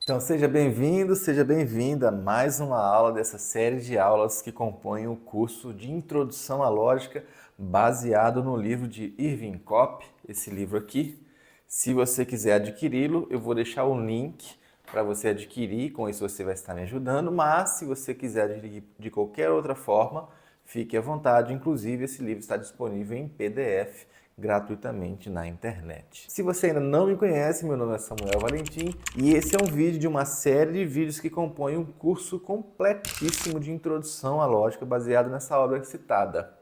Então, seja bem-vindo, seja bem-vinda a mais uma aula dessa série de aulas que compõem o curso de Introdução à Lógica, baseado no livro de Irving Kopp, esse livro aqui. Se você quiser adquiri-lo, eu vou deixar o link para você adquirir, com isso você vai estar me ajudando, mas se você quiser adquirir de qualquer outra forma, fique à vontade. Inclusive, esse livro está disponível em PDF gratuitamente na internet. Se você ainda não me conhece, meu nome é Samuel Valentim e esse é um vídeo de uma série de vídeos que compõem um curso completíssimo de introdução à lógica baseado nessa obra citada.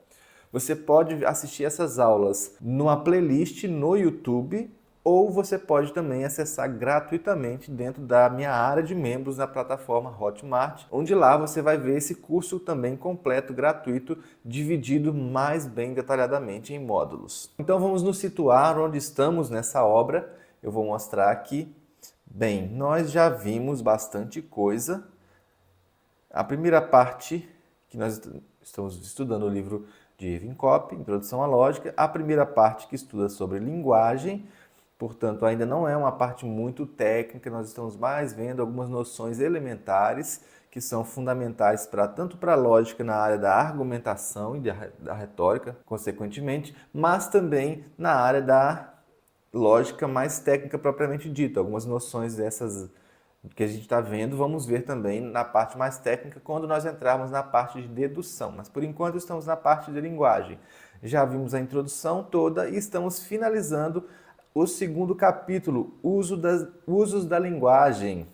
Você pode assistir essas aulas numa playlist no YouTube ou você pode também acessar gratuitamente dentro da minha área de membros na plataforma Hotmart, onde lá você vai ver esse curso também completo, gratuito, dividido mais bem detalhadamente em módulos. Então vamos nos situar onde estamos nessa obra. Eu vou mostrar aqui. Bem, nós já vimos bastante coisa. A primeira parte que nós estamos estudando o livro de Irving Kopp, Introdução à Lógica, a primeira parte que estuda sobre linguagem. Portanto, ainda não é uma parte muito técnica, nós estamos mais vendo algumas noções elementares que são fundamentais tanto para a lógica na área da argumentação e da retórica, consequentemente, mas também na área da lógica mais técnica propriamente dita. Algumas noções dessas que a gente está vendo, vamos ver também na parte mais técnica quando nós entrarmos na parte de dedução. Mas por enquanto estamos na parte de linguagem. Já vimos a introdução toda e estamos finalizando o segundo capítulo, usos da linguagem.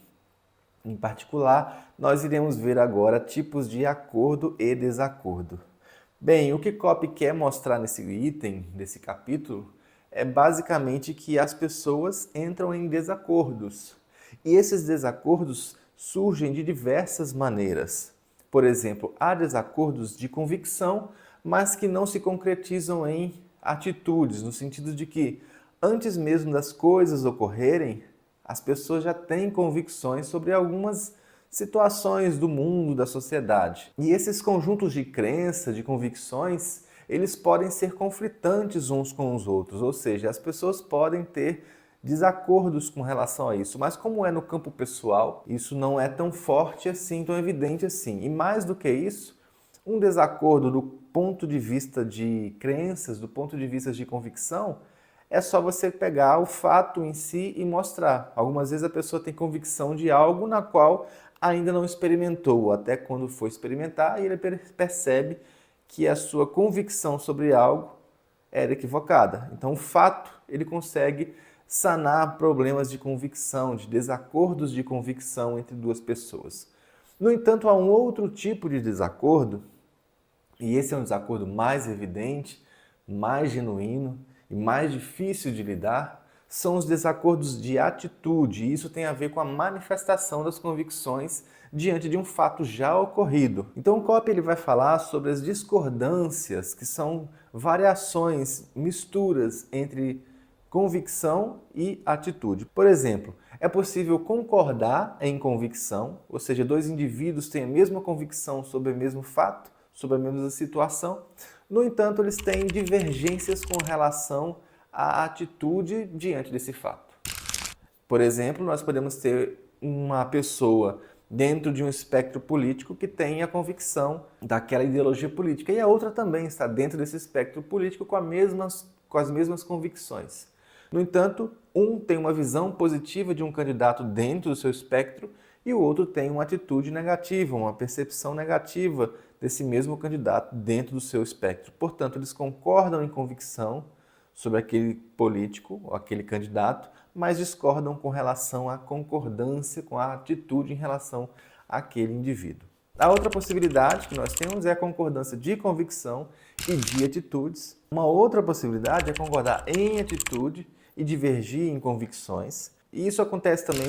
Em particular, nós iremos ver agora tipos de acordo e desacordo. Bem, o que Kopp quer mostrar nesse item, desse capítulo, é basicamente que as pessoas entram em desacordos. E esses desacordos surgem de diversas maneiras. Por exemplo, há desacordos de convicção, mas que não se concretizam em atitudes, no sentido de que antes mesmo das coisas ocorrerem, as pessoas já têm convicções sobre algumas situações do mundo, da sociedade. E esses conjuntos de crença, de convicções, eles podem ser conflitantes uns com os outros, ou seja, as pessoas podem ter desacordos com relação a isso, mas como é no campo pessoal, isso não é tão forte assim, tão evidente assim. E mais do que isso, um desacordo do ponto de vista de crenças, do ponto de vista de convicção, é só você pegar o fato em si e mostrar. Algumas vezes a pessoa tem convicção de algo na qual ainda não experimentou, até quando for experimentar, e ele percebe que a sua convicção sobre algo era equivocada. Então o fato, ele consegue sanar problemas de convicção, de desacordos de convicção entre duas pessoas. No entanto, há um outro tipo de desacordo, e esse é um desacordo mais evidente, mais genuíno, e mais difícil de lidar, são os desacordos de atitude. E isso tem a ver com a manifestação das convicções diante de um fato já ocorrido. Então, o Kopp ele vai falar sobre as discordâncias, que são variações, misturas entre convicção e atitude. Por exemplo, é possível concordar em convicção, ou seja, dois indivíduos têm a mesma convicção sobre o mesmo fato, sobre a mesma situação. No entanto, eles têm divergências com relação à atitude diante desse fato. Por exemplo, nós podemos ter uma pessoa dentro de um espectro político que tem a convicção daquela ideologia política e a outra também está dentro desse espectro político com as mesmas convicções. No entanto, um tem uma visão positiva de um candidato dentro do seu espectro e o outro tem uma atitude negativa, uma percepção negativa desse mesmo candidato dentro do seu espectro. Portanto, eles concordam em convicção sobre aquele político ou aquele candidato, mas discordam com relação à concordância com a atitude em relação àquele indivíduo. A outra possibilidade que nós temos é a concordância de convicção e de atitudes. Uma outra possibilidade é concordar em atitude e divergir em convicções. E isso acontece também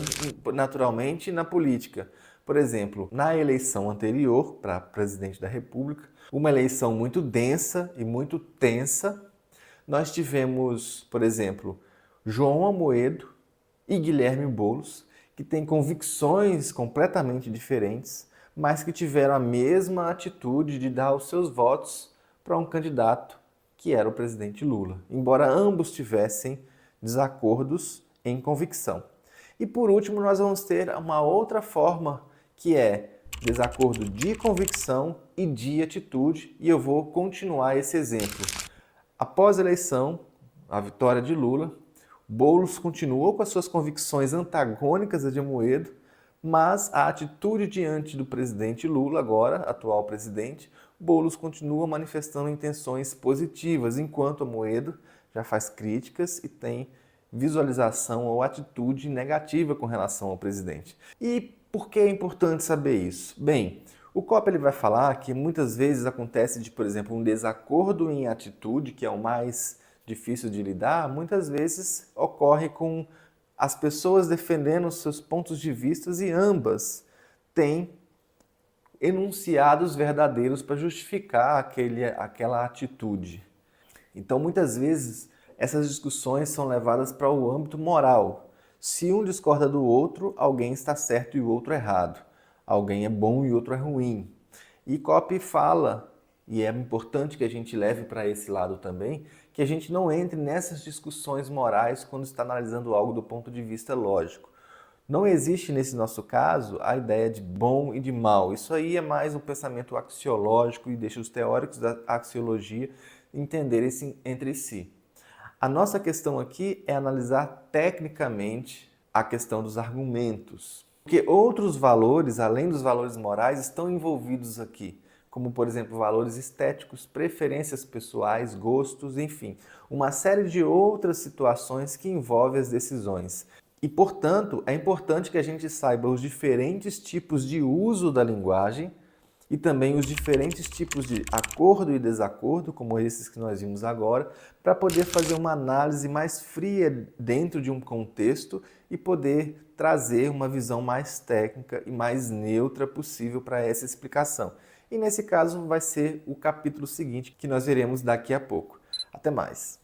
naturalmente na política. Por exemplo, na eleição anterior para presidente da República, uma eleição muito densa e muito tensa, nós tivemos, por exemplo, João Amoedo e Guilherme Boulos, que têm convicções completamente diferentes, mas que tiveram a mesma atitude de dar os seus votos para um candidato que era o presidente Lula, embora ambos tivessem desacordos em convicção. E por último, nós vamos ter uma outra forma que é desacordo de convicção e de atitude, e eu vou continuar esse exemplo. Após a eleição, a vitória de Lula, Boulos continuou com as suas convicções antagônicas a de Amoedo, mas a atitude diante do presidente Lula, agora atual presidente, Boulos continua manifestando intenções positivas, enquanto Amoedo já faz críticas e tem visualização ou atitude negativa com relação ao presidente. E por que é importante saber isso? Bem, o COP ele vai falar que muitas vezes acontece de, por exemplo, um desacordo em atitude, que é o mais difícil de lidar, muitas vezes ocorre com as pessoas defendendo os seus pontos de vista e ambas têm enunciados verdadeiros para justificar aquela atitude. Então, muitas vezes, essas discussões são levadas para o âmbito moral. Se um discorda do outro, alguém está certo e o outro errado. Alguém é bom e o outro é ruim. E Coppi fala, e é importante que a gente leve para esse lado também, que a gente não entre nessas discussões morais quando está analisando algo do ponto de vista lógico. Não existe nesse nosso caso a ideia de bom e de mal. Isso aí é mais um pensamento axiológico e deixa os teóricos da axiologia entenderem entre si. A nossa questão aqui é analisar tecnicamente a questão dos argumentos. Porque outros valores, além dos valores morais, estão envolvidos aqui, como, por exemplo, valores estéticos, preferências pessoais, gostos, enfim, uma série de outras situações que envolvem as decisões. E, portanto, é importante que a gente saiba os diferentes tipos de uso da linguagem e também os diferentes tipos de acordo e desacordo, como esses que nós vimos agora, para poder fazer uma análise mais fria dentro de um contexto e poder trazer uma visão mais técnica e mais neutra possível para essa explicação. E nesse caso vai ser o capítulo seguinte que nós veremos daqui a pouco. Até mais!